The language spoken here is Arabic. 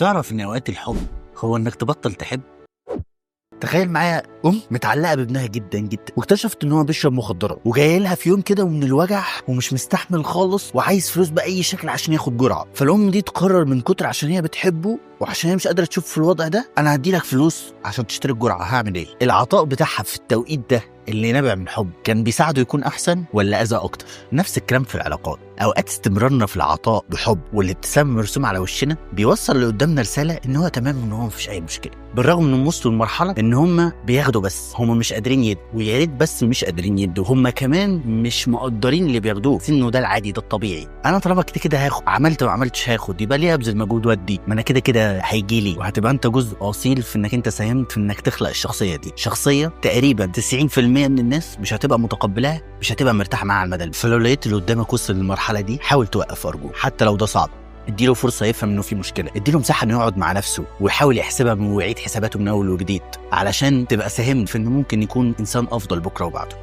تعرف ان اوقات الحب هو انك تبطل تحب. تخيل معايا متعلقه بابنها جدا جدا، واكتشفت ان هو بيشرب مخدرات، وجاي لها في يوم كده ومن الوجع ومش مستحمل خالص وعايز فلوس باي شكل عشان ياخد جرعه. فالام دي تقرر من كتر عشان هي بتحبه وعشان هي مش قادره تشوف في الوضع ده، انا هدي لك فلوس عشان تشتري الجرعه. هعمل ايه؟ العطاء بتاعها في التوقيت ده اللي نابع من حب كان بيساعده يكون احسن ولا اذى اكتر؟ نفس الكلام في العلاقات. اوقات استمرارنا في العطاء بحب والابتسامه مرسومه على وشنا بيوصل اللي قدامنا رساله ان هو تمام، ان هو مفيش اي مشكله، بالرغم من وصلوا لمرحله ان هم بياخدوا بس هم مش قادرين يدوا، ويا ريت بس مش قادرين يدوا، هم كمان مش مقدرين اللي بياخدوه، انه ده العادي، ده الطبيعي. انا طالما كده هاخد، عملت ما عملتش هاخد، يبقى ليه ابذل مجهود وادي؟ ما انا كده هيجي لي، وهتبقى انت جزء اصيل في انك انت ساهمت في انك تخلق الشخصيه دي. شخصيه تقريبا 90% من الناس مش هتبقى متقبلاها، مش هتبقى مرتاح معاها على المدى. فلو لقيت اللي قدامك وصل للمرحله دي، حاول توقف ارجوك، حتى لو ده صعب. اديله فرصه يفهم انه في مشكله، اديله مساحه انه يقعد مع نفسه ويحاول يحسبها ويعيد حساباته من اول وجديد، علشان تبقى ساهمت في انه ممكن يكون انسان افضل بكره وبعده.